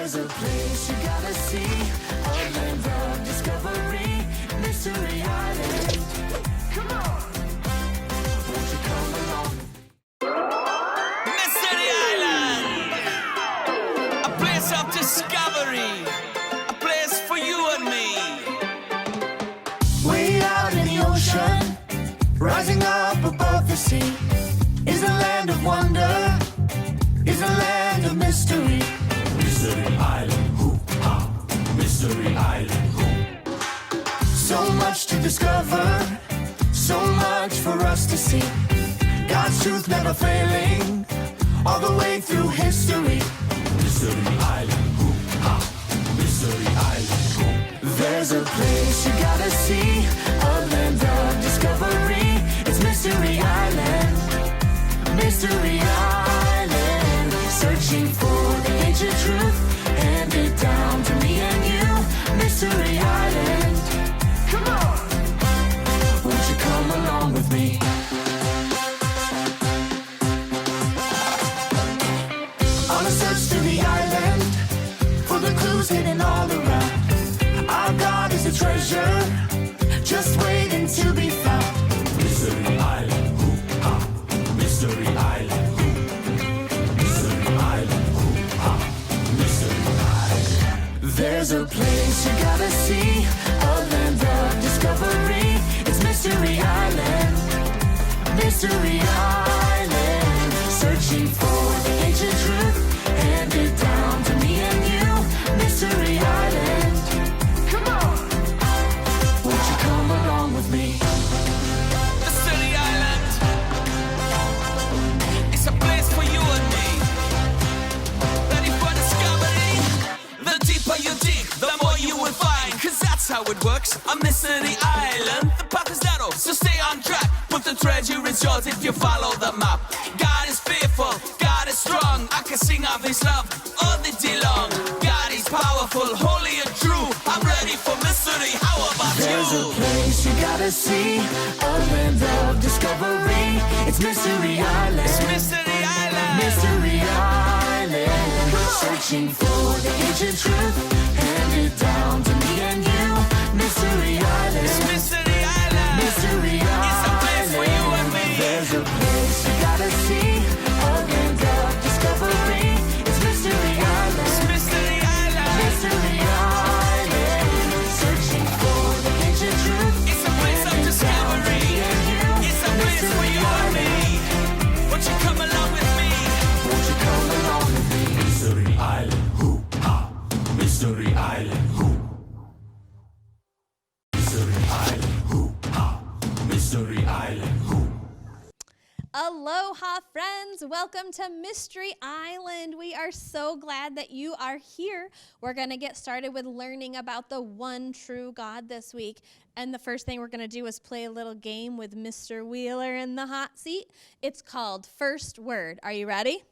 There's a place you gotta see, a land of discovery, Mystery Island. Come on, won't you come along? Mystery Island, a place of discovery, a place for you and me. Way out in the ocean, rising up above the sea, is a land of wonder, is a land of mystery. Mystery Island, hoo-ha, Mystery Island, hoo. So much to discover, so much for us to see. God's truth never failing, all the way through history. Mystery Island, hoo-ha, Mystery Island, hoo. There's a place you gotta see, a land of discovery. It's Mystery Island, Mystery Island. Searching for the ancient truth, hand it down to me and you. Mystery Island, come on, won't you come along with me? On a search to the island, for the clues hidden all around. Our God is a treasure, just waiting to be found. Mystery Island, hoo-ha, Mystery Island, hoo. Mystery Island, hoo-ha, Mystery Island. There's a place you gotta see, a land of discovery. It's Mystery Island, Mystery Island. Searching for the ancient truth, hand it down to me and you. Mystery Island, come on, won't you come along with me? Mystery Island, it's a place for you and me. Ready for discovery? The deeper you dig, the more you will find. Cause that's how it works on Mystery Island. The path is narrow, so stay on track. But the treasure is yours if you follow the map. God is faithful, God is strong. I can sing of his love all the day long. God is powerful, holy and true. I'm ready for mystery, how about There's a you? place you gotta see, a land of discovery. It's Mystery Island, It's Mystery Island. Mystery Island. Searching for the ancient truth, hand it down to me and you. Mystery Island, It's Mystery Island. Mystery It's a Island. place for you and me. There's a place you gotta see, a land of discovery. It's Mystery Island, It's Mystery Island. Mystery Island. Searching for the ancient truth. It's a place of discovery. It's a place for you and me. Won't you come along with me? Won't you come along with me? Mystery Island, hoo-ha, Mystery Island, hoo. Mystery Island, hoo-ha, Mystery Island, hoo. Aloha, friends. Welcome to Mystery Island. We are so glad that you are here. We're going to get started with learning about the one true God this week. And the first thing we're going to do is play a little game with Mr. Wheeler in the hot seat. It's called First Word. Are you ready?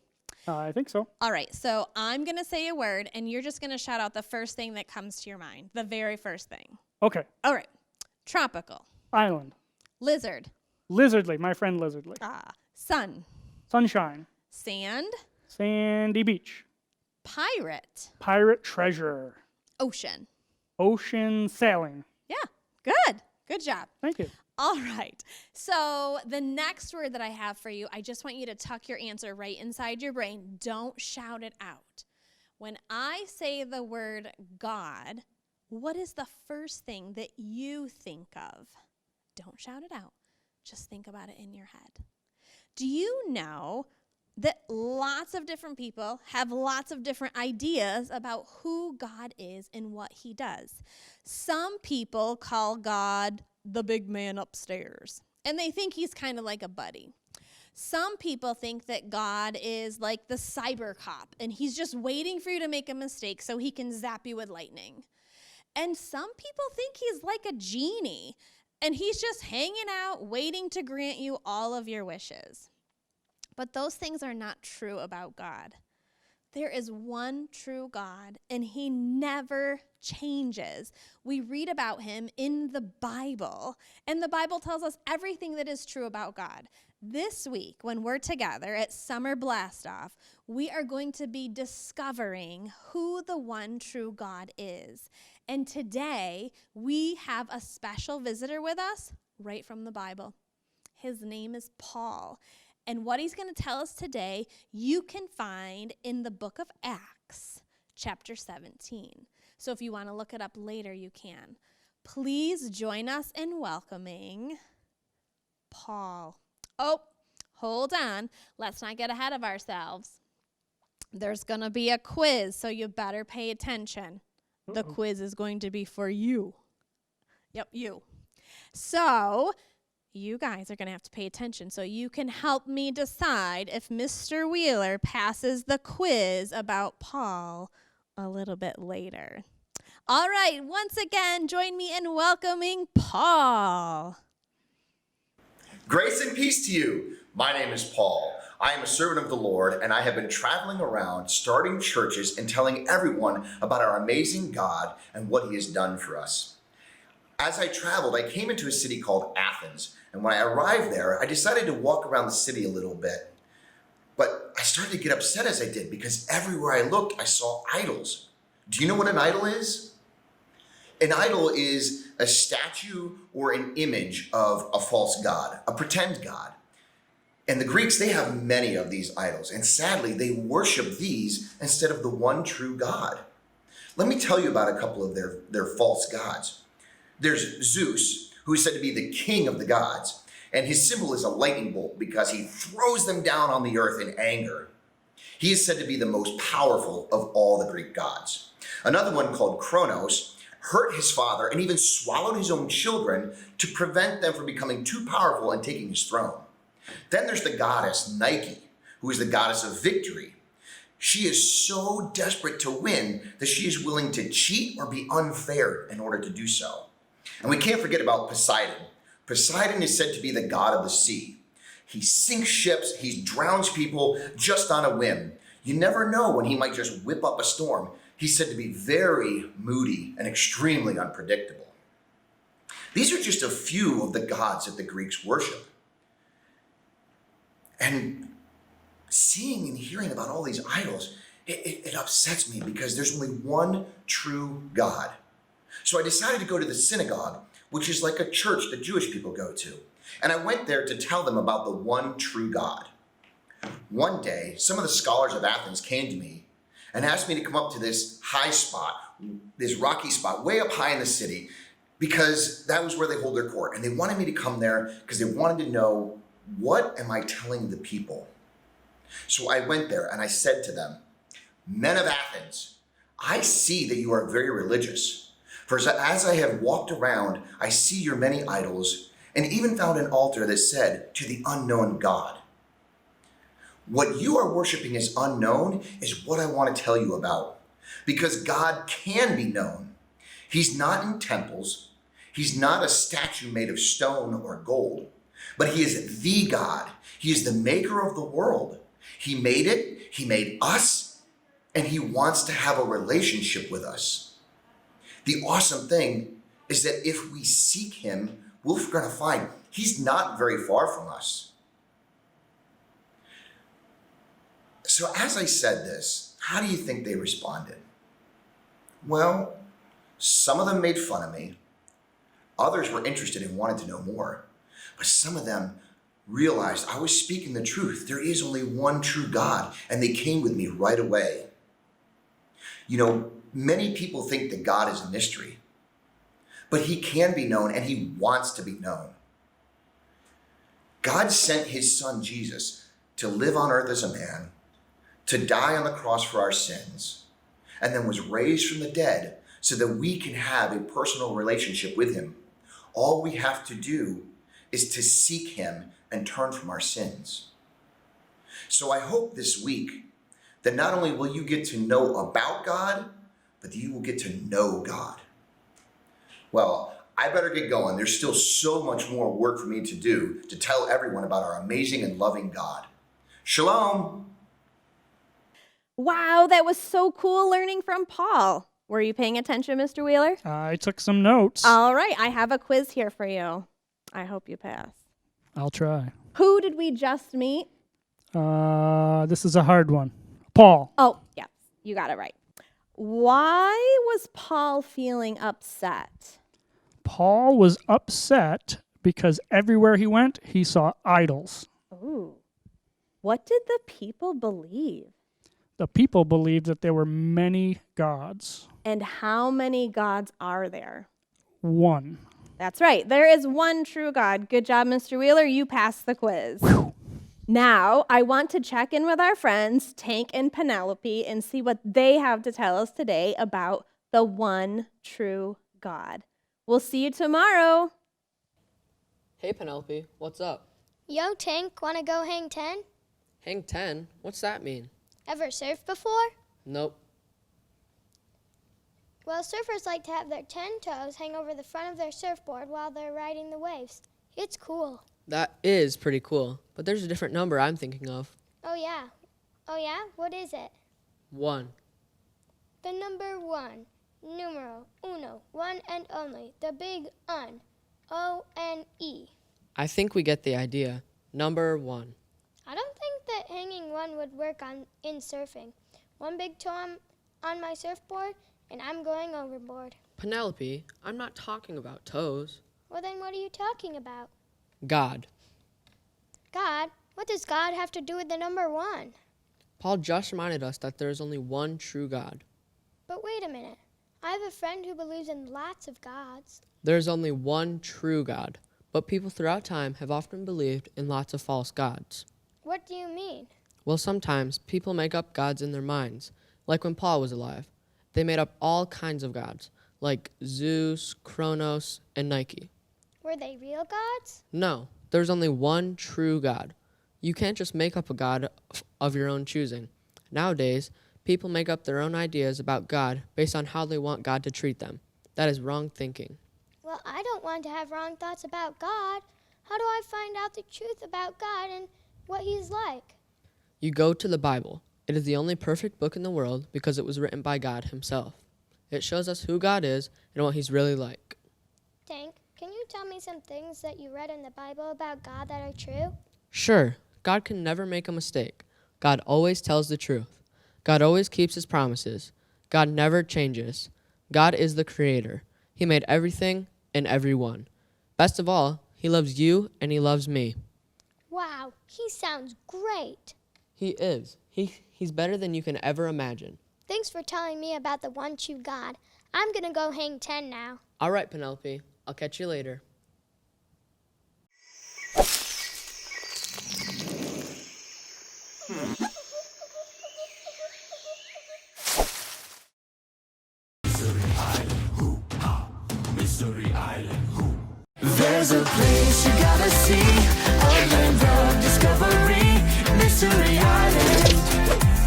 I think so. All right. So I'm going to say a word, and you're just going to shout out the first thing that comes to your mind, the very first thing. Okay. All right. Tropical. Island. Lizard. Lizardly, my friend Lizardly. Sun. Sunshine. Sand. Sandy beach. Pirate. Pirate treasure. Ocean. Ocean sailing. Yeah, good. Good job. Thank you. All right. So the next word that I have for you, I just want you to tuck your answer right inside your brain. Don't shout it out. When I say the word God, what is the first thing that you think of? Don't shout it out. Just think about it in your head. Do you know that lots of different people have lots of different ideas about who God is and what he does? Some people call God the big man upstairs, and they think he's kind of like a buddy. Some people think that God is like the cyber cop, and he's just waiting for you to make a mistake so he can zap you with lightning. And some people think he's like a genie, and he's just hanging out, waiting to grant you all of your wishes. But those things are not true about God. There is one true God, and he never changes. We read about him in the Bible, and the Bible tells us everything that is true about God. This week, when we're together at SummerBlast Off, we are going to be discovering who the one true God is. And today, we have a special visitor with us right from the Bible. His name is Paul. And what he's going to tell us today, you can find in the book of Acts, chapter 17. So if you want to look it up later, you can. Please join us in welcoming Paul. Oh, hold on. Let's not get ahead of ourselves. There's going to be a quiz, so you better pay attention. The quiz is going to be for you. Yep, you. So you guys are going to have to pay attention so you can help me decide if Mr. Wheeler passes the quiz about Paul a little bit later. All right, once again, join me in welcoming Paul. Grace and peace to you. My name is Paul. I am a servant of the Lord, and I have been traveling around, starting churches and telling everyone about our amazing God and what he has done for us. As I traveled, I came into a city called Athens, and when I arrived there, I decided to walk around the city a little bit. But I started to get upset as I did because everywhere I looked, I saw idols. Do you know what an idol is? An idol is a statue or an image of a false god, a pretend god. And the Greeks, they have many of these idols, and sadly, they worship these instead of the one true God. Let me tell you about a couple of their false gods. There's Zeus, who is said to be the king of the gods, and his symbol is a lightning bolt because he throws them down on the earth in anger. He is said to be the most powerful of all the Greek gods. Another one called Kronos hurt his father and even swallowed his own children to prevent them from becoming too powerful and taking his throne. Then there's the goddess Nike, who is the goddess of victory. She is so desperate to win that she is willing to cheat or be unfair in order to do so. And we can't forget about Poseidon. Poseidon is said to be the god of the sea. He sinks ships, he drowns people just on a whim. You never know when he might just whip up a storm. He's said to be very moody and extremely unpredictable. These are just a few of the gods that the Greeks worship. And seeing and hearing about all these idols, it upsets me because there's only one true God. So I decided to go to the synagogue, which is like a church that Jewish people go to. And I went there to tell them about the one true God. One day, some of the scholars of Athens came to me and asked me to come up to this high spot, this rocky spot, way up high in the city, because that was where they hold their court. And they wanted me to come there because they wanted to know, what am I telling the people? So I went there and I said to them, men of Athens, I see that you are very religious. For as I have walked around, I see your many idols and even found an altar that said, to the unknown God. What you are worshiping as unknown is what I want to tell you about, because God can be known. He's not in temples. He's not a statue made of stone or gold, but he is the God. He is the maker of the world. He made it, he made us, and he wants to have a relationship with us. The awesome thing is that if we seek him, we're going to find he's not very far from us. So as I said this, how do you think they responded? Well, some of them made fun of me. Others were interested and wanted to know more. But some of them realized I was speaking the truth. There is only one true God, and they came with me right away. You know, many people think that God is a mystery, but he can be known and he wants to be known. God sent his son Jesus to live on earth as a man, to die on the cross for our sins, and then was raised from the dead so that we can have a personal relationship with him. All we have to do is to seek him and turn from our sins. So I hope this week that not only will you get to know about God, but that you will get to know God. Well, I better get going. There's still so much more work for me to do to tell everyone about our amazing and loving God. Shalom. Wow, that was so cool learning from Paul. Were you paying attention, Mr. Wheeler? I took some notes. All right, I have a quiz here for you. I hope you pass. I'll try. Who did we just meet? This is a hard one. Paul. Oh, yeah, you got it right. Why was Paul feeling upset? Paul was upset because everywhere he went, he saw idols. Ooh. What did the people believe? The people believed that there were many gods. And how many gods are there? One. That's right. There is one true God. Good job, Mr. Wheeler. You passed the quiz. Now, I want to check in with our friends, Tank and Penelope, and see what they have to tell us today about the one true God. We'll see you tomorrow. Hey, Penelope, what's up? Yo, Tank, wanna go hang 10? Hang 10? What's that mean? Ever surfed before? Nope. Well, surfers like to have their 10 toes hang over the front of their surfboard while they're riding the waves. It's cool. That is pretty cool, but there's a different number I'm thinking of. Oh, yeah? Oh, yeah? What is it? 1. The number 1. Numero uno. One and only. The big un. O-N-E. I think we get the idea. Number 1. I don't think that hanging 1 would work in surfing. One big toe on my surfboard, and I'm going overboard. Penelope, I'm not talking about toes. Well, then what are you talking about? God. God? What does God have to do with the number 1? Paul just reminded us that there is only one true God. But wait a minute. I have a friend who believes in lots of gods. There is only one true God, but people throughout time have often believed in lots of false gods. What do you mean? Well, sometimes people make up gods in their minds, like when Paul was alive. They made up all kinds of gods, like Zeus, Kronos, and Nike. Were they real gods? No, there's only one true God. You can't just make up a god of your own choosing. Nowadays, people make up their own ideas about God based on how they want God to treat them. That is wrong thinking. Well, I don't want to have wrong thoughts about God. How do I find out the truth about God and what He's like? You go to the Bible. It is the only perfect book in the world because it was written by God Himself. It shows us who God is and what He's really like. Tank, can you tell me some things that you read in the Bible about God that are true? Sure, God can never make a mistake. God always tells the truth. God always keeps His promises. God never changes. God is the Creator. He made everything and everyone. Best of all, He loves you and He loves me. Wow, He sounds great. He is. He's better than you can ever imagine. Thanks for telling me about the one true God. I'm gonna go hang 10 now. All right, Penelope. I'll catch you later. Mystery Island. There's a place you gotta see, a land of discovery, Mystery Island.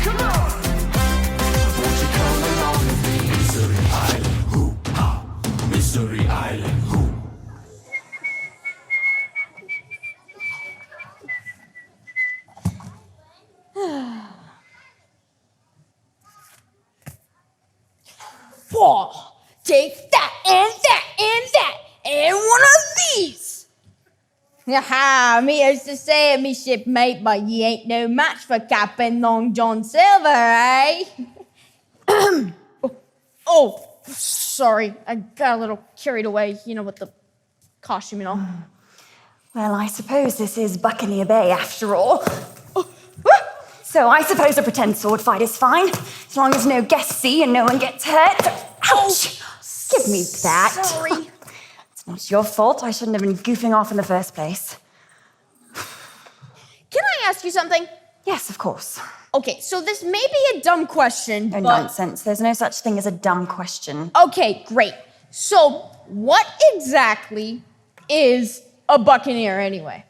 Come on! Won't you come along with me? Mystery Island. Mystery Island. Whoa, take that and that and that and one of these. Aha, me used to say me shipmate, but ye ain't no match for Captain Long John Silver, eh? oh, sorry, I got a little carried away, with the costume and all. Well, I suppose this is Buccaneer Bay after all. So I suppose a pretend sword fight is fine, as long as no guests see and no one gets hurt. Ouch! Give me that. Sorry. It's not your fault. I shouldn't have been goofing off in the first place. Can I ask you something? Yes, of course. Okay, so this may be a dumb question, No but... nonsense. There's no such thing as a dumb question. Okay, great. So, what exactly is a buccaneer anyway?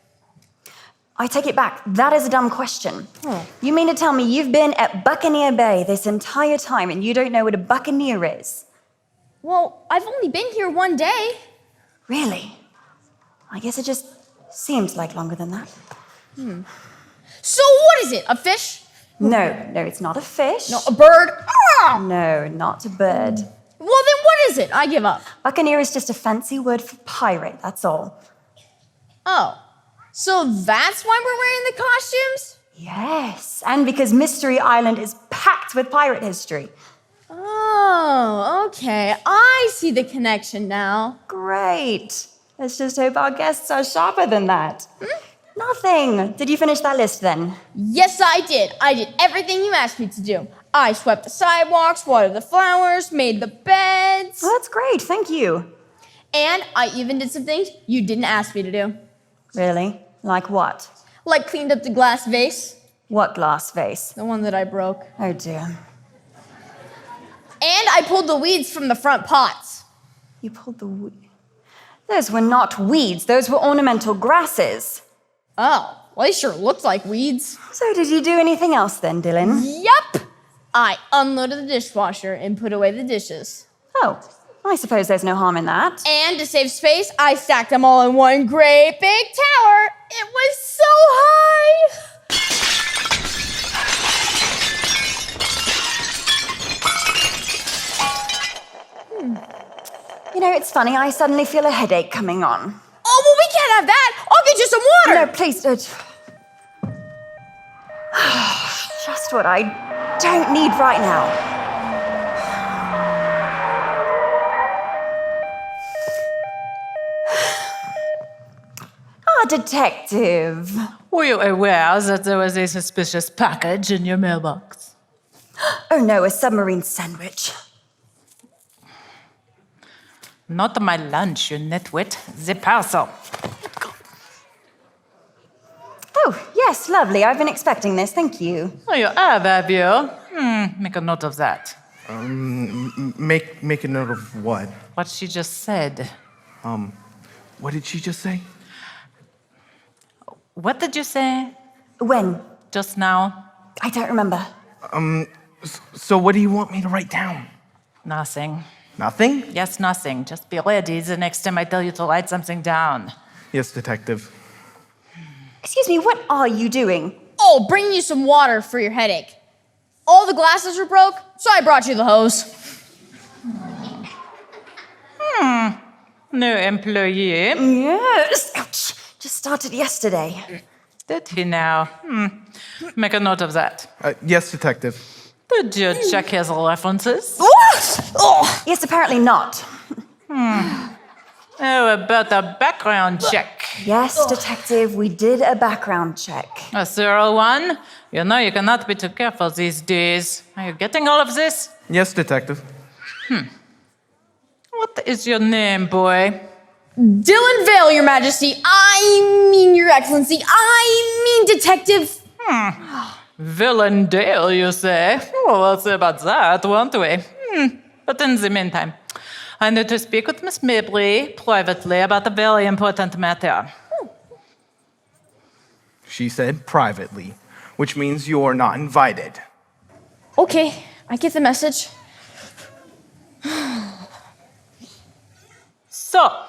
I take it back. That is a dumb question. You mean to tell me you've been at Buccaneer Bay this entire time and you don't know what a buccaneer is? Well, I've only been here one day. Really? I guess it just seems like longer than that. So what is it? A fish? No, it's not a fish. No, a bird? Ah! No, not a bird. Well, then what is it? I give up. Buccaneer is just a fancy word for pirate, that's all. Oh. So that's why we're wearing the costumes? Yes, and because Mystery Island is packed with pirate history. Oh, okay. I see the connection now. Great. Let's just hope our guests are sharper than that. Nothing. Did you finish that list then? Yes, I did. I did everything you asked me to do. I swept the sidewalks, watered the flowers, made the beds. Oh, that's great. Thank you. And I even did some things you didn't ask me to do. Really? Like what? Like cleaned up the glass vase, What glass vase? the one that I broke. Oh dear. And I pulled the weeds from the front pots. You pulled the Those were not weeds. Those were ornamental grasses. Oh, well, they sure looked like weeds. So did you do anything else then, Dylan? Yup! I unloaded the dishwasher and put away the dishes. Oh, I suppose there's no harm in that. And to save space, I stacked them all in one great big tower. It was so high! You know, it's funny, I suddenly feel a headache coming on. Oh, well, we can't have that. I'll get you some water. No, please don't. Just what I don't need right now. Detective. Were you aware that there was a suspicious package in your mailbox? Oh no, a submarine sandwich. Not my lunch, you nitwit. The parcel. Oh, yes, lovely. I've been expecting this. Thank you. Oh, you have you? Make a note of that. Make a note of what? What she just said. What did she just say? What did you say? When? Just now. I don't remember. So what do you want me to write down? Nothing. Nothing? Yes, nothing. Just be ready the next time I tell you to write something down. Yes, detective. Excuse me, what are you doing? Oh, bringing you some water for your headache. All the glasses were broke, so I brought you the hose. New employee. Yes. Ouch. Just started yesterday. Did he now? Make a note of that. Yes, detective. Did you check his references? What? Oh, yes, apparently not. Oh, about a background check. Yes, detective, we did a background check. A thorough one? You know you cannot be too careful these days. Are you getting all of this? Yes, detective. What is your name, boy? Dylan Vale, Your Majesty. I mean, Your Excellency. I mean, Detective. Villain Dale, you say? Well, we'll see about that, won't we? But in the meantime, I need to speak with Miss Mabry privately about a very important matter. She said privately, which means you're not invited. Okay, I get the message. So,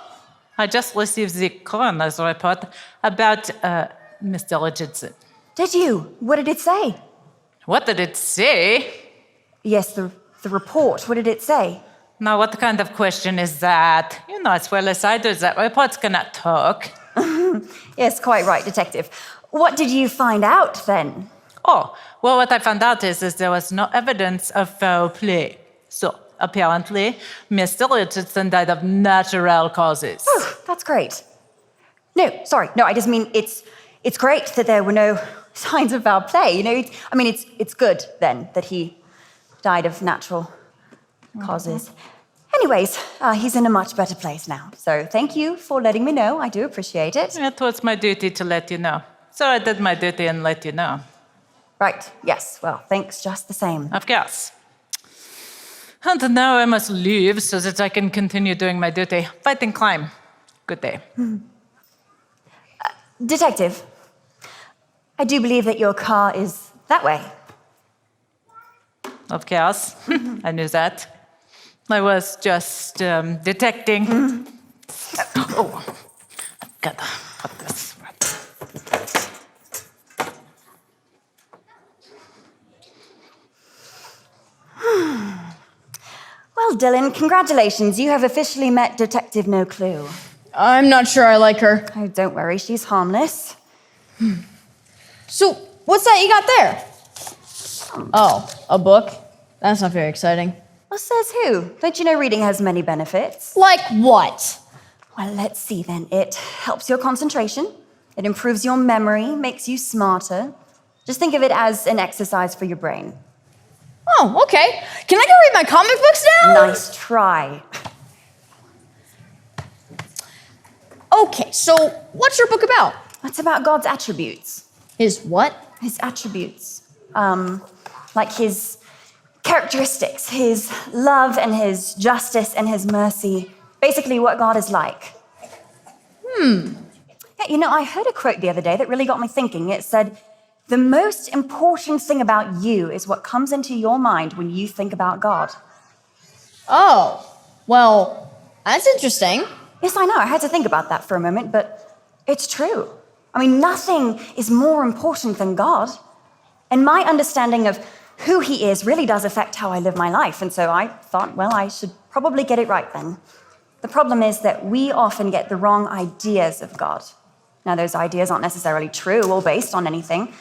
I just received the coroner's report about Mr. Richardson. Did you? What did it say? What did it say? Yes, the report. What did it say? Now, what kind of question is that? You know as well as I do that reports cannot talk. Yes, quite right, detective. What did you find out then? Oh, well, what I found out is there was no evidence of foul play. So, apparently, Mr. Richardson died of natural causes. Oh, that's great. No, sorry. No, I just mean it's great that there were no signs of foul play. You know, it's good then that he died of natural causes. Anyways, he's in a much better place now. So thank you for letting me know. I do appreciate it. It was my duty to let you know. So I did my duty and let you know. Right, yes. Well, thanks just the same. Of course. And now I must leave so that I can continue doing my duty, fighting crime. Good day. Detective, I do believe that your car is that way. Of course. I knew that. I was just detecting. Oh, I've got to put this. Well, Dylan, congratulations. You have officially met Detective No Clue. I'm not sure I like her. Oh, don't worry. She's harmless. So, what's that you got there? Oh, a book? That's not very exciting. Well, says who? Don't you know reading has many benefits? Like what? Well, let's see then. It helps your concentration. It improves your memory, makes you smarter. Just think of it as an exercise for your brain. Oh, okay. Can I go read my comic books now? Nice try. Okay, so what's your book about? It's about God's attributes. His what? His attributes. Like his characteristics, his love and his justice and his mercy. Basically what God is like. Yeah, you know, I heard a quote the other day that really got me thinking. It said, "The most important thing about you is what comes into your mind when you think about God." Oh, well, that's interesting. Yes, I know. I had to think about that for a moment, but it's true. I mean, nothing is more important than God. And my understanding of who he is really does affect how I live my life. And so I thought, well, I should probably get it right then. The problem is that we often get the wrong ideas of God. Now, those ideas aren't necessarily true or based on anything.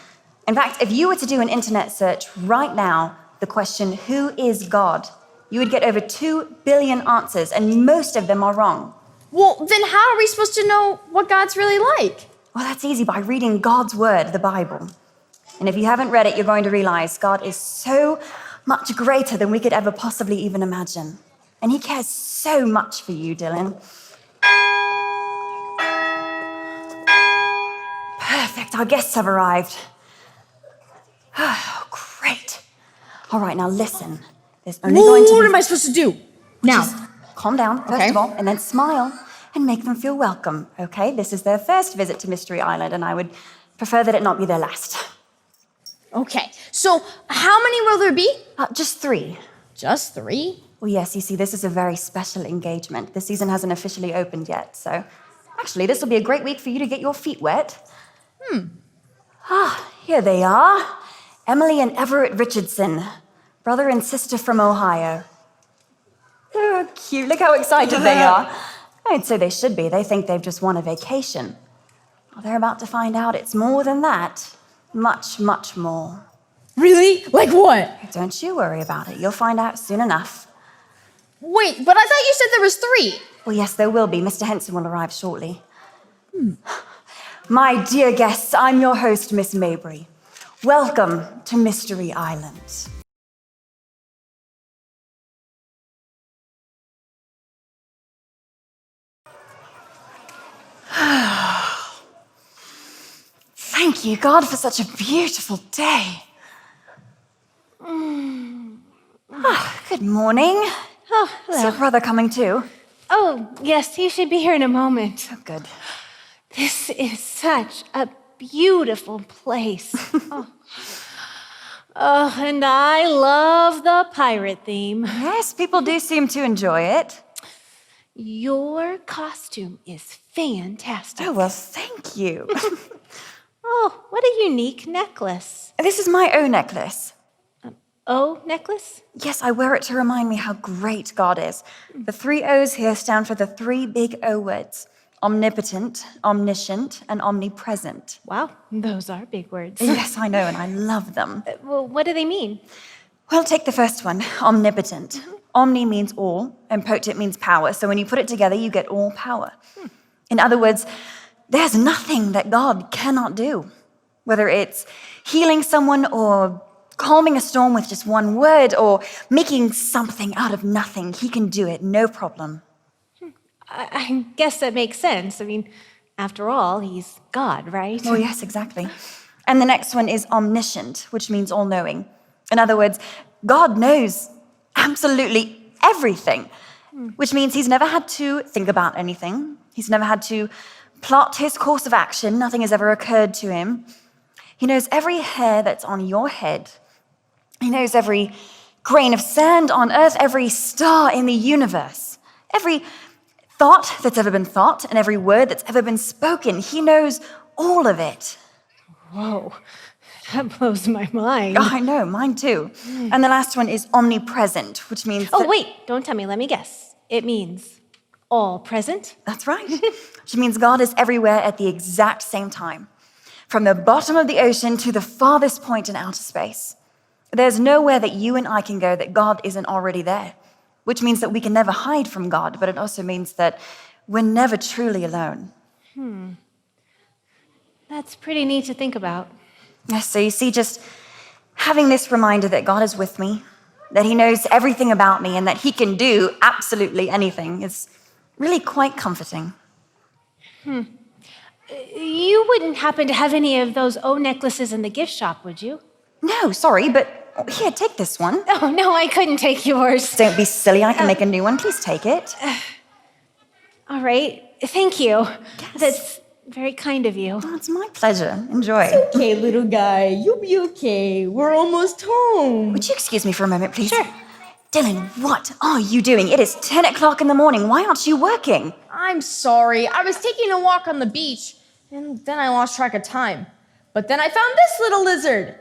In fact, if you were to do an internet search right now, the question, who is God? You would get over 2 billion answers, and most of them are wrong. Well, then how are we supposed to know what God's really like? Well, that's easy by reading God's word, the Bible. And if you haven't read it, you're going to realize God is so much greater than we could ever possibly even imagine. And he cares so much for you, Dylan. Perfect, our guests have arrived. Oh, great. All right, now listen. There's only going to be... What am I supposed to do? Now. Just calm down, first of all, and then smile and make them feel welcome, okay? This is their first visit to Mystery Island, and I would prefer that it not be their last. Okay, so how many will there be? Just 3. Just 3? Well, yes, you see, this is a very special engagement. The season hasn't officially opened yet, so actually, this will be a great week for you to get your feet wet. Here they are. Emily and Everett Richardson, brother and sister from Ohio. Oh, cute. Look how excited they are. And so they should be. They think they've just won a vacation. Well, they're about to find out it's more than that. Much, much more. Really? Like what? Don't you worry about it. You'll find out soon enough. Wait, but I thought you said there was 3. Well, yes, there will be. Mr. Henson will arrive shortly. My dear guests, I'm your host, Miss Mabry. Welcome to Mystery Island. Thank you, God, for such a beautiful day. Good morning. Oh, Is hello. your brother coming too? Oh, yes, he should be here in a moment. Oh, good. This is such a beautiful place. Oh, and I love the pirate theme. Yes, people do seem to enjoy it. Your costume is fantastic. Oh, well, thank you. Oh, what a unique necklace. This is my own necklace. O necklace? Yes, I wear it to remind me how great God is. The 3 O's here stand for the 3 big O words: omnipotent, omniscient, and omnipresent. Wow, those are big words. Yes, I know, and I love them. Well, what do they mean? Well, take the first one, omnipotent. Omni means all, and potent means power. So when you put it together, you get all power. In other words, there's nothing that God cannot do. Whether it's healing someone or calming a storm with just one word or making something out of nothing, he can do it, no problem. I guess that makes sense. I mean, after all, he's God, right? Oh, yes, exactly. And the next one is omniscient, which means all-knowing. In other words, God knows absolutely everything, which means he's never had to think about anything. He's never had to plot his course of action. Nothing has ever occurred to him. He knows every hair that's on your head. He knows every grain of sand on earth, every star in the universe, every thought that's ever been thought, and every word that's ever been spoken. He knows all of it. Whoa, that blows my mind. Oh, I know, mine too. And the last one is omnipresent, which means... Oh, wait, don't tell me, let me guess. It means all present? That's right. Which means God is everywhere at the exact same time. From the bottom of the ocean to the farthest point in outer space. There's nowhere that you and I can go that God isn't already there, which means that we can never hide from God, but it also means that we're never truly alone. That's pretty neat to think about. Yes, so you see, just having this reminder that God is with me, that he knows everything about me, and that he can do absolutely anything is really quite comforting. You wouldn't happen to have any of those O necklaces in the gift shop, would you? No, sorry, but here, take this one. Oh, no, I couldn't take yours. Don't be silly, I can make a new one. Please take it. All right, thank you. That's very kind of you. Oh, it's my pleasure. Enjoy. Okay, little guy, you'll be okay. We're almost home. Would you excuse me for a moment, please? Sure. Dylan, what are you doing? It is 10 o'clock in the morning. Why aren't you working? I'm sorry. I was taking a walk on the beach, and then I lost track of time. But then I found this little lizard.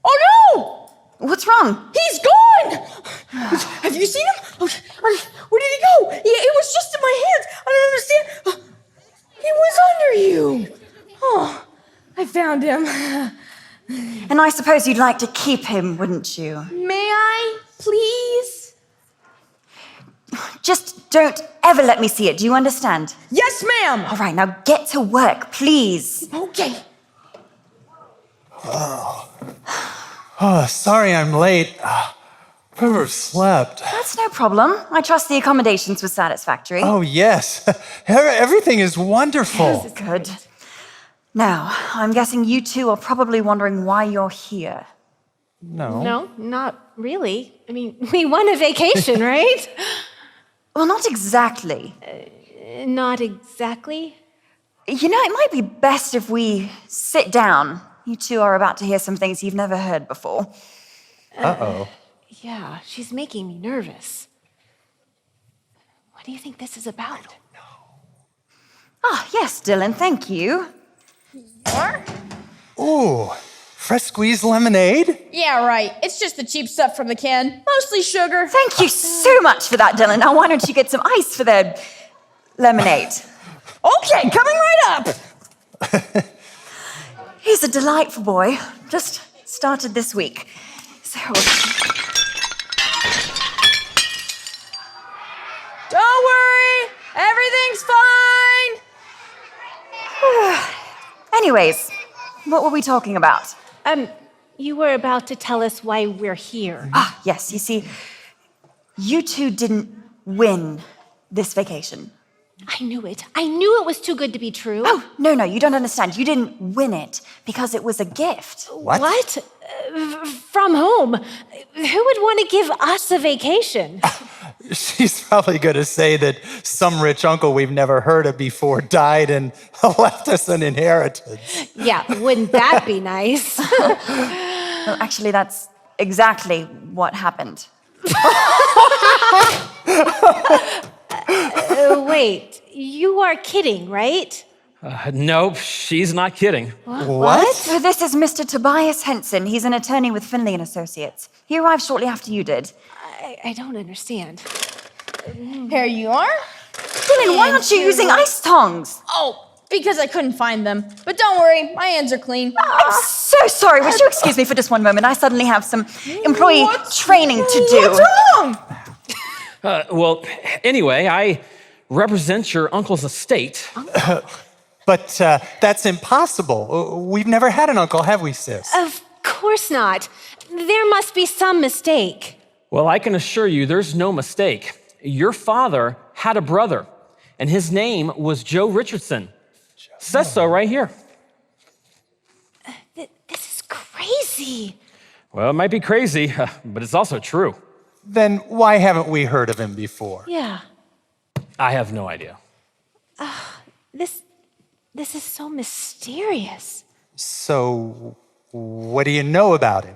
Oh no! What's wrong? He's gone! Have you seen him? Where did he go? It was just in my hands. I don't understand. He was under you. Oh, I found him. And I suppose you'd like to keep him, wouldn't you? May I, please? Just don't ever let me see it. Do you understand? Yes, ma'am. All right, now get to work, please. Okay. Oh, sorry I'm late. Overslept. That's no problem. I trust the accommodations were satisfactory. Oh, yes. Everything is wonderful. Good. Now, I'm guessing you two are probably wondering why you're here. No. No, not really. I mean, we won a vacation, right? Well, not exactly. Not exactly. You know, it might be best if we sit down. You two are about to hear some things you've never heard before. Uh-oh. Yeah, she's making me nervous. What do you think this is about? I don't know. Ah, yes, Dylan, thank you. Ooh, fresh squeezed lemonade? Yeah, right. It's just the cheap stuff from the can. Mostly sugar. Thank you so much for that, Dylan. Now, why don't you get some ice for the lemonade? Okay, coming right up. He's a delightful boy. Just started this week. So... Don't worry. Everything's fine. Anyways, what were we talking about? You were about to tell us why we're here. Ah, yes, you see, you two didn't win this vacation. I knew it. I knew it was too good to be true. Oh, no, you don't understand. You didn't win it because it was a gift. What? From whom? Who would want to give us a vacation? She's probably going to say that some rich uncle we've never heard of before died and left us an inheritance. Yeah, wouldn't that be nice? Well, actually, that's exactly what happened. Wait, you are kidding, right? Nope, she's not kidding. What? So this is Mr. Tobias Henson. He's an attorney with Finley and Associates. He arrived shortly after you did. I don't understand. Here you are. Dylan, why aren't you using ice tongs? Oh, because I couldn't find them. But don't worry, my hands are clean. I'm so sorry. Would you excuse me for just one moment? I suddenly have some employee training to do. What's wrong? Well, anyway, I represent your uncle's estate. But that's impossible. We've never had an uncle, have we, sis? Of course not. There must be some mistake. Well, I can assure you there's no mistake. Your father had a brother, and his name was Joe Richardson. Says so right here. This is crazy. Well, it might be crazy, but it's also true. Then why haven't we heard of him before? Yeah. I have no idea. This is so mysterious. So, what do you know about him?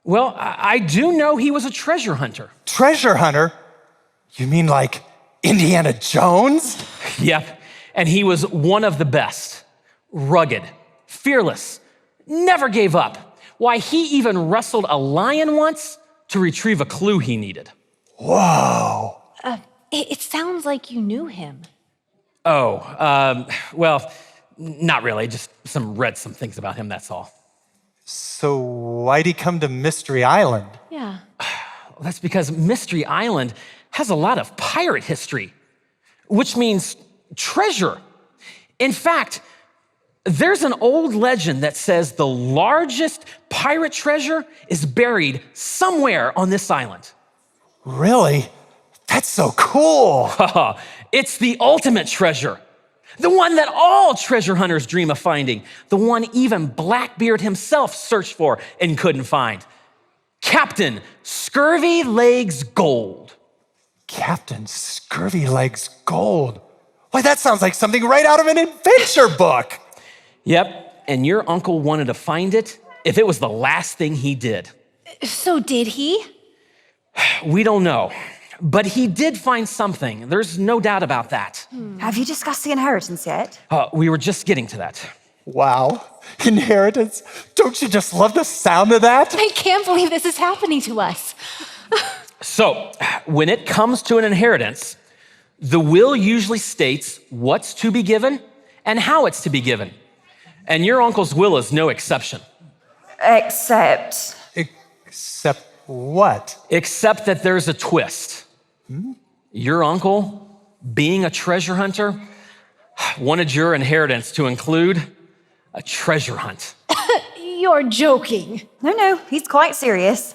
Well, I do know he was a treasure hunter. Treasure hunter? You mean like Indiana Jones? Yep, and he was one of the best. Rugged, fearless, never gave up. Why, he even wrestled a lion once to retrieve a clue he needed. Whoa. It sounds like you knew him. Well, not really. Just read some things about him, that's all. So why'd he come to Mystery Island? Yeah. Well, that's because Mystery Island has a lot of pirate history, which means treasure. In fact, there's an old legend that says the largest pirate treasure is buried somewhere on this island. Really? That's so cool. It's the ultimate treasure. The one that all treasure hunters dream of finding. The one even Blackbeard himself searched for and couldn't find. Captain Scurvy Legs Gold. Captain Scurvy Legs Gold. Why, that sounds like something right out of an adventure book. Yep, and your uncle wanted to find it if it was the last thing he did. So did he? We don't know, but he did find something. There's no doubt about that. Have you discussed the inheritance yet? We were just getting to that. Wow, inheritance. Don't you just love the sound of that? I can't believe this is happening to us. So, when it comes to an inheritance, the will usually states what's to be given and how it's to be given. And your uncle's will is no exception. Except what? Except that there's a twist. Your uncle, being a treasure hunter, wanted your inheritance to include a treasure hunt. You're joking. No, he's quite serious.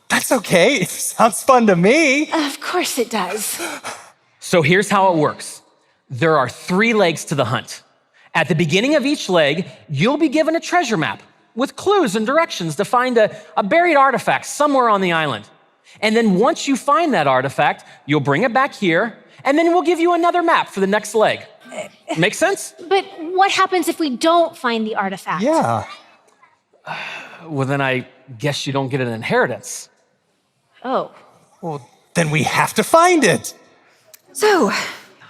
That's okay. It sounds fun to me. Of course it does. So here's how it works. There are 3 legs to the hunt. At the beginning of each leg, you'll be given a treasure map with clues and directions to find a buried artifact somewhere on the island. And then once you find that artifact, you'll bring it back here, and then we'll give you another map for the next leg. Make sense? But what happens if we don't find the artifact? Yeah. Well, then I guess you don't get an inheritance. Oh. Well, then we have to find it. So,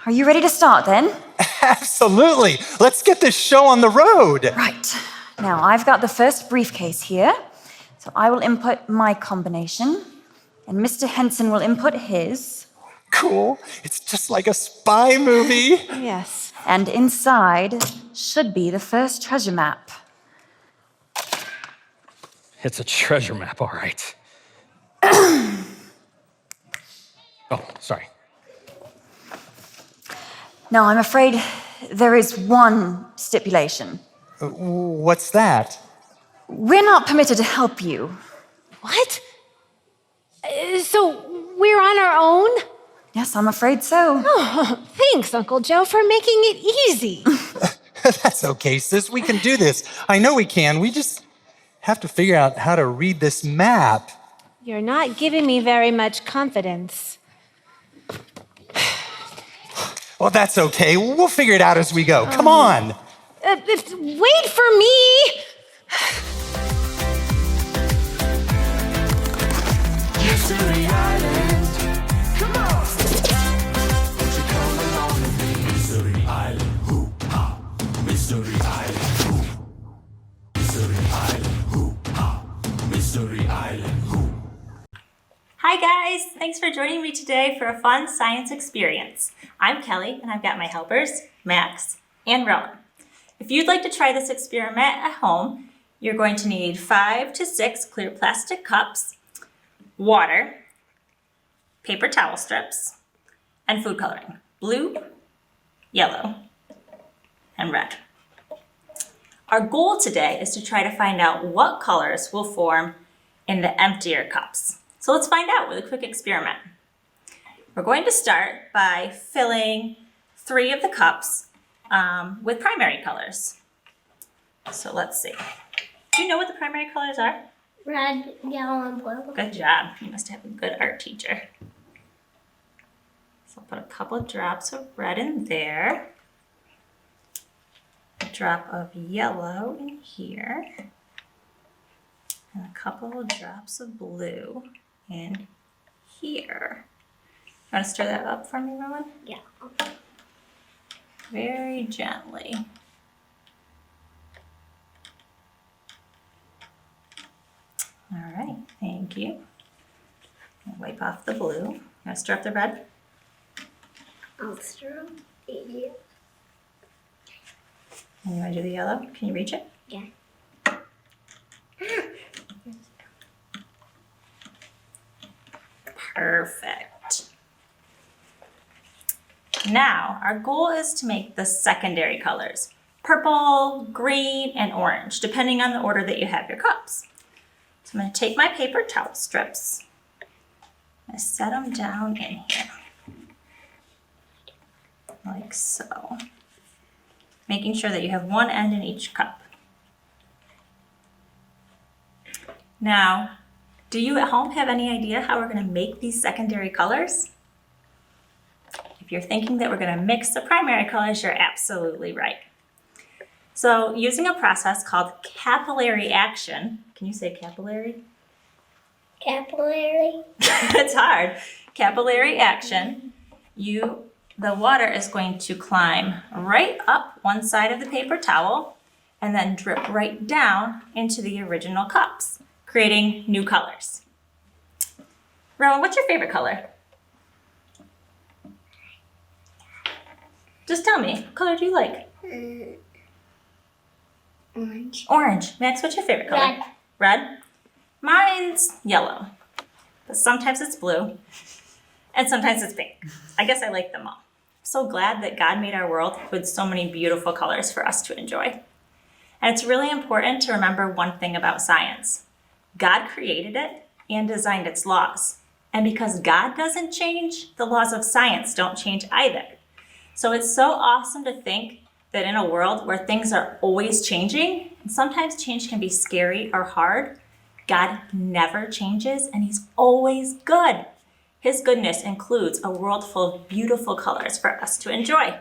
are you ready to start then? Absolutely. Let's get this show on the road. Right. Now, I've got the first briefcase here. So I will input my combination, and Mr. Henson will input his. Cool. It's just like a spy movie. Yes. And inside should be the first treasure map. It's a treasure map, all right. Oh, sorry. Now, I'm afraid there is one stipulation. What's that? We're not permitted to help you. What? So we're on our own? Yes, I'm afraid so. Oh, thanks, Uncle Joe, for making it easy. That's okay, sis. We can do this. I know we can. We just have to figure out how to read this map. You're not giving me very much confidence. Well, that's okay. We'll figure it out as we go. Come on. Wait for me! Mystery Island. Come on. Won't you come along with me? Mystery Island, hoo-ha. Mystery Island, hoo. Mystery Island, hoo-ha. Mystery Island, hoo. Hi guys, thanks for joining me today for a fun science experience. I'm Kelly and I've got my helpers, Max and Rowan. If you'd like to try this experiment at home, you're going to need 5 to 6 clear plastic cups, water, paper towel strips, and food coloring, blue, yellow, and red. Our goal today is to try to find out what colors will form in the emptier cups. So let's find out with a quick experiment. We're going to start by filling 3 of the cups with primary colors. So let's see. Do you know what the primary colors are? Red, yellow, and blue. Good job. You must have a good art teacher. So I'll put a couple of drops of red in there. A drop of yellow in here. And a couple of drops of blue in here. You want to stir that up for me, Rowan? Yeah. Very gently. All right, thank you. Wipe off the blue. You want to stir up the red? I'll stir them. Yeah. And you want to do the yellow? Can you reach it? Yeah. Perfect. Now, our goal is to make the secondary colors. Purple, green, and orange, depending on the order that you have your cups. So I'm going to take my paper towel strips. I set them down in here. Like so. Making sure that you have one end in each cup. Now, do you at home have any idea how we're going to make these secondary colors? If you're thinking that we're going to mix the primary colors, you're absolutely right. So using a process called capillary action, can you say capillary? Capillary. It's hard. Capillary action, the water is going to climb right up one side of the paper towel and then drip right down into the original cups, creating new colors. Rowan, what's your favorite color? Just tell me, what color do you like? Orange. Orange. Max, what's your favorite color? Red. Red? Mine's yellow, but sometimes it's blue and sometimes it's pink. I guess I like them all. I'm so glad that God made our world with so many beautiful colors for us to enjoy. And it's really important to remember one thing about science. God created it and designed its laws. And because God doesn't change, the laws of science don't change either. So it's so awesome to think that in a world where things are always changing, and sometimes change can be scary or hard, God never changes and he's always good. His goodness includes a world full of beautiful colors for us to enjoy.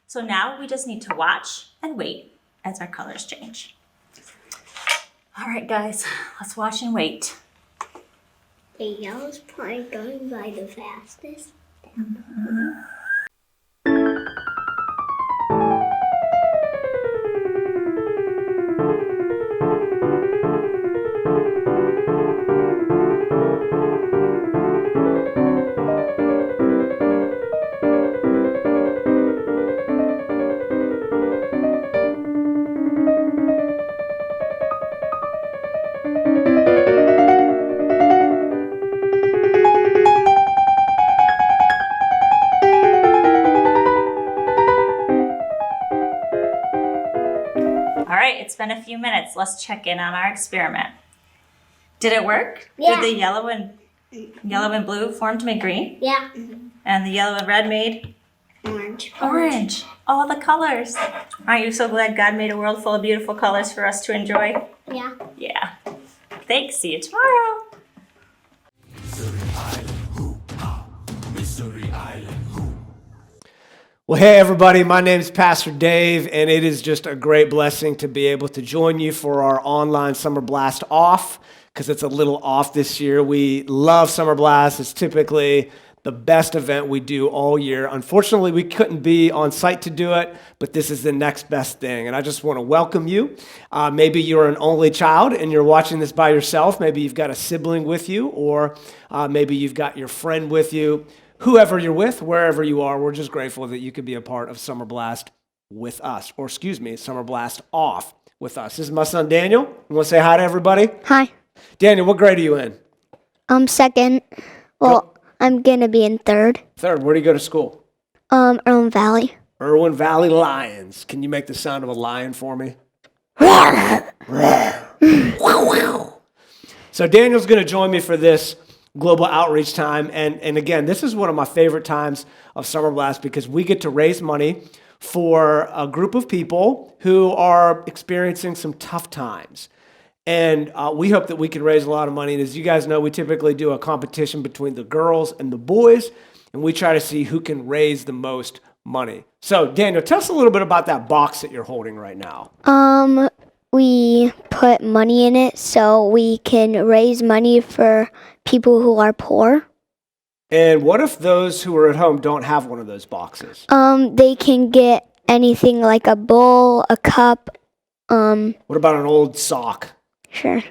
So now we just need to watch and wait as our colors change. All right, guys, let's watch and wait. The yellow's probably going by the fastest. It's been a few minutes. Let's check in on our experiment. Did it work? Yeah. Did the yellow and blue form to make green? Yeah. And the yellow and red made? Orange. Orange. All the colors. Aren't you so glad God made a world full of beautiful colors for us to enjoy? Yeah. Yeah. Thanks. See you tomorrow. Mystery Island. Well, hey, everybody, my name is Pastor Dave, and it is just a great blessing to be able to join you for our online SummerBlast Off, because it's a little off this year. We love SummerBlast. It's typically the best event we do all year. Unfortunately, we couldn't be on site to do it, but this is the next best thing, and I just want to welcome you. Maybe you're an only child and you're watching this by yourself. Maybe you've got a sibling with you, or maybe you've got your friend with you. Whoever you're with, wherever you are, we're just grateful that you could be a part of SummerBlast with us, or SummerBlast Off with us. This is my son, Daniel. You want to say hi to everybody? Hi. Daniel, what grade are you in? Second. Well, I'm going to be in third. Third. Where do you go to school? Irwin Valley. Irwin Valley Lions. Can you make the sound of a lion for me? So Daniel's going to join me for this global outreach time. And again, this is one of my favorite times of SummerBlast because we get to raise money for a group of people who are experiencing some tough times. And we hope that we can raise a lot of money. And as you guys know, we typically do a competition between the girls and the boys, and we try to see who can raise the most money. So, Daniel, tell us a little bit about that box that you're holding right now. We put money in it so we can raise money for people who are poor. And what if those who are at home don't have one of those boxes? They can get anything like a bowl, a cup. What about an old sock? Sure.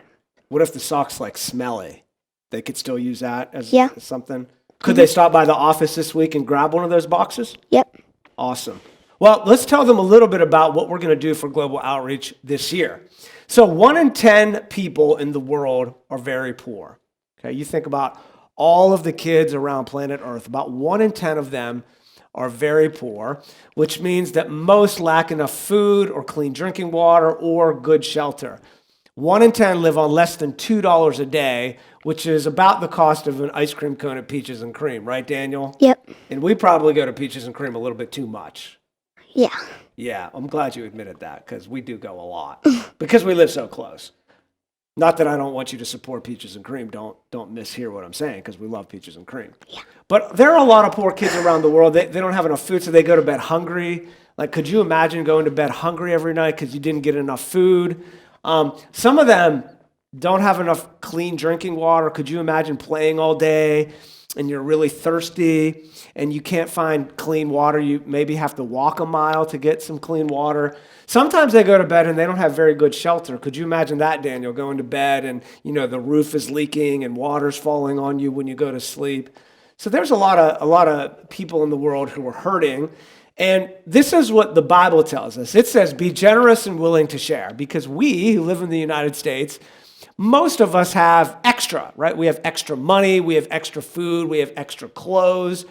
What if the sock's like smelly? They could still use that as something? Could they stop by the office this week and grab one of those boxes? Yep. Awesome. Well, let's tell them a little bit about what we're going to do for global outreach this year. So 1 in 10 people in the world are very poor. Okay, you think about all of the kids around planet Earth, about 1 in 10 of them are very poor, which means that most lack enough food or clean drinking water or good shelter. 1 in 10 live on less than $2 a day, which is about the cost of an ice cream cone at Peaches and Cream, right, Daniel? Yep. And we probably go to Peaches and Cream a little bit too much. Yeah. Yeah, I'm glad you admitted that, because we do go a lot because we live so close. Not that I don't want you to support Peaches and Cream. Don't mishear what I'm saying, because we love Peaches and Cream. Yeah. But there are a lot of poor kids around the world. They don't have enough food, so they go to bed hungry. Like, could you imagine going to bed hungry every night because you didn't get enough food? Some of them don't have enough clean drinking water. Could you imagine playing all day and you're really thirsty and you can't find clean water? You maybe have to walk a mile to get some clean water. Sometimes they go to bed and they don't have very good shelter. Could you imagine that, Daniel, going to bed and, the roof is leaking and water's falling on you when you go to sleep? So there's a lot of people in the world who are hurting. And this is what the Bible tells us. It says, be generous and willing to share, because we who live in the United States, most of us have extra, right? We have extra money, we have extra food, we have extra clothes.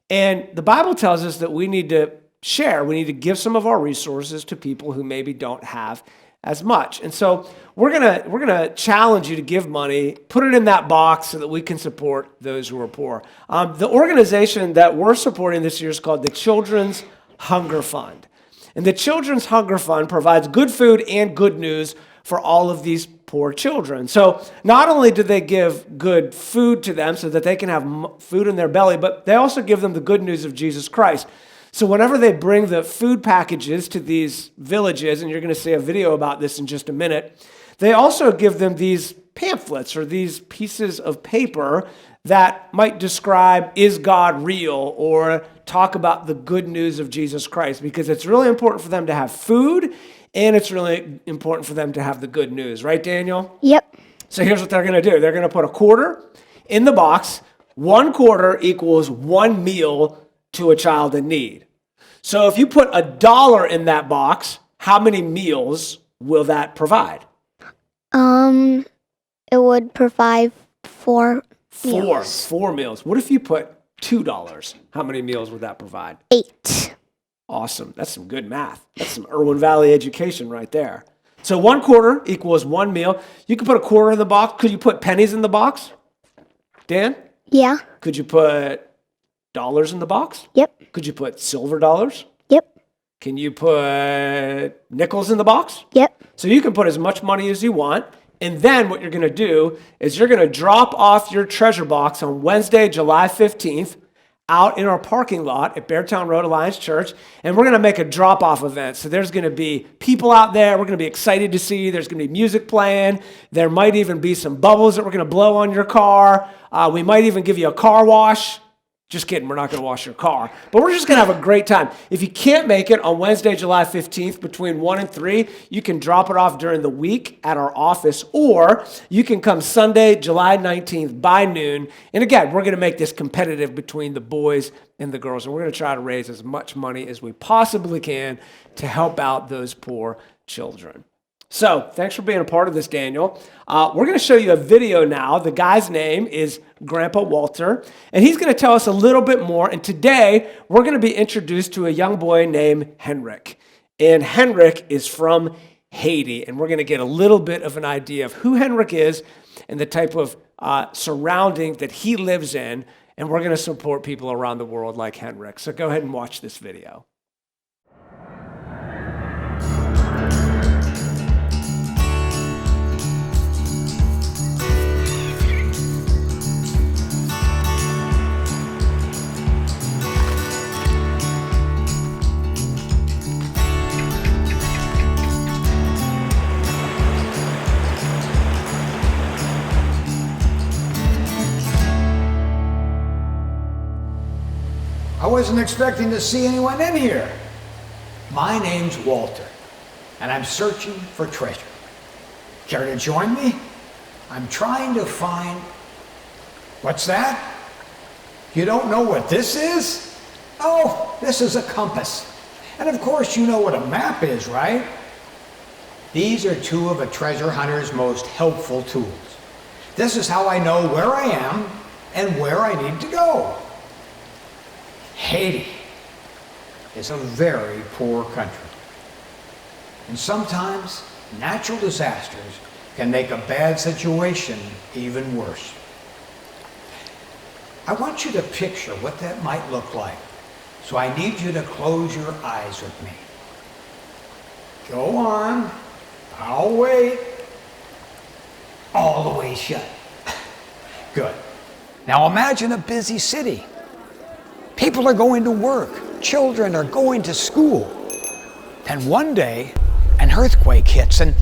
And the Bible tells us that we need to share. We need to give some of our resources to people who maybe don't have as much. And so we're gonna challenge you to give money, put it in that box so that we can support those who are poor. The organization that we're supporting this year is called the Children's Hunger Fund. And the Children's Hunger Fund provides good food and good news for all of these poor children. So not only do they give good food to them so that they can have food in their belly, but they also give them the good news of Jesus Christ. So whenever they bring the food packages to these villages, and you're going to see a video about this in just a minute, they also give them these pamphlets or these pieces of paper that might describe, is God real, or talk about the good news of Jesus Christ, because it's really important for them to have food, and it's really important for them to have the good news. Right, Daniel? Yep. So here's what they're going to do. They're going to put a quarter in the box. 1 quarter equals 1 meal to a child in need. So if you put $1 in that box, how many meals will that provide? It would provide 4 meals. 4 meals. What if you put $2? How many meals would that provide? 8. Awesome. That's some good math. That's some Irwin Valley education right there. So 1 quarter equals 1 meal. You could put a quarter in the box. Could you put pennies in the box? Dan? Yeah. Could you put dollars in the box? Yep. Could you put silver dollars? Yep. Can you put nickels in the box? Yep. So you can put as much money as you want. And then what you're going to do is you're going to drop off your treasure box on Wednesday, July 15th, out in our parking lot at Beartown Road Alliance Church, and we're going to make a drop-off event. So there's going to be people out there. We're going to be excited to see you. There's going to be music playing. There might even be some bubbles that we're going to blow on your car. We might even give you a car wash. Just kidding, we're not going to wash your car. But we're just going to have a great time. If you can't make it on Wednesday, July 15th, between 1 and 3, you can drop it off during the week at our office, or you can come Sunday, July 19th by noon. And again, we're going to make this competitive between the boys and the girls, and we're going to try to raise as much money as we possibly can to help out those poor children. So thanks for being a part of this, Daniel. We're going to show you a video now. The guy's name is Grandpa Walter, and he's going to tell us a little bit more. And today, we're going to be introduced to a young boy named Henrik. And Henrik is from Haiti, and we're going to get a little bit of an idea of who Henrik is and the type of surrounding that he lives in. And we're going to support people around the world like Henrik. So go ahead and watch this video. I wasn't expecting to see anyone in here. My name's Walter, and I'm searching for treasure. Care to join me? I'm trying to find... What's that? You don't know what this is? Oh, this is a compass. And of course you know what a map is, right? These are two of a treasure hunter's most helpful tools. This is how I know where I am and where I need to go. Haiti is a very poor country. And sometimes natural disasters can make a bad situation even worse. I want you to picture what that might look like. So I need you to close your eyes with me. Go on. I'll wait. All the way shut. Good. Now imagine a busy city. People are going to work. Children are going to school. Then one day, an earthquake hits and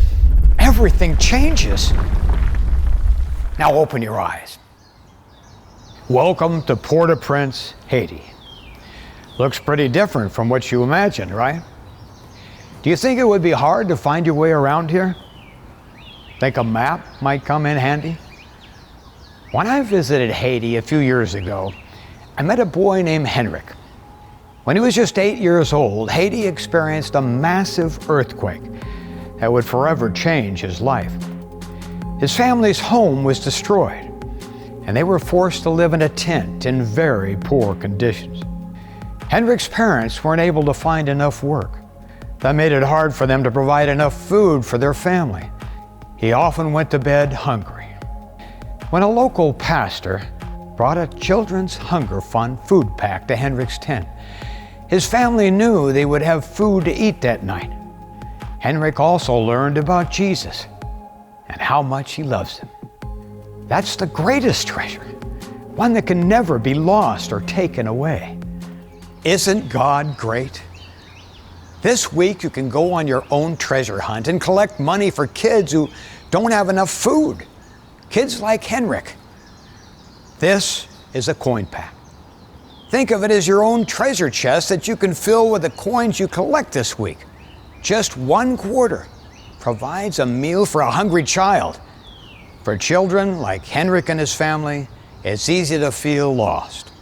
everything changes. Now open your eyes. Welcome to Port-au-Prince, Haiti. Looks pretty different from what you imagined, right? Do you think it would be hard to find your way around here? Think a map might come in handy? When I visited Haiti a few years ago, I met a boy named Henrik. When he was just 8 years old, Haiti experienced a massive earthquake that would forever change his life. His family's home was destroyed, and they were forced to live in a tent in very poor conditions. Henrik's parents weren't able to find enough work. That made it hard for them to provide enough food for their family. He often went to bed hungry. When a local pastor brought a Children's Hunger Fund food pack to Henrik's tent, his family knew they would have food to eat that night. Henrik also learned about Jesus and how much he loves him. That's the greatest treasure, one that can never be lost or taken away. Isn't God great? This week you can go on your own treasure hunt and collect money for kids who don't have enough food. Kids like Henrik. This is a coin pack. Think of it as your own treasure chest that you can fill with the coins you collect this week. Just 1 quarter provides a meal for a hungry child. For children like Henrik and his family, it's easy to feel lost.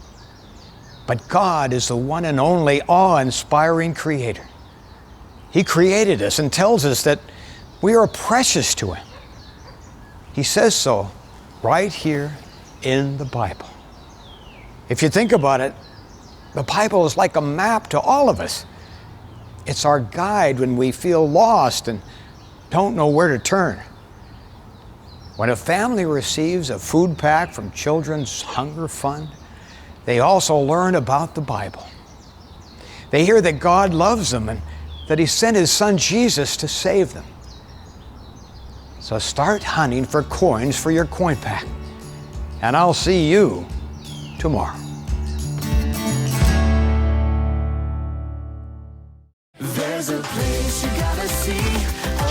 But God is the one and only awe-inspiring Creator. He created us and tells us that we are precious to Him. He says so right here in the Bible. If you think about it, the Bible is like a map to all of us. It's our guide when we feel lost and don't know where to turn. When a family receives a food pack from Children's Hunger Fund, they also learn about the Bible. They hear that God loves them and that He sent His Son Jesus to save them. So start hunting for coins for your coin pack, and I'll see you tomorrow. There's a place you gotta see.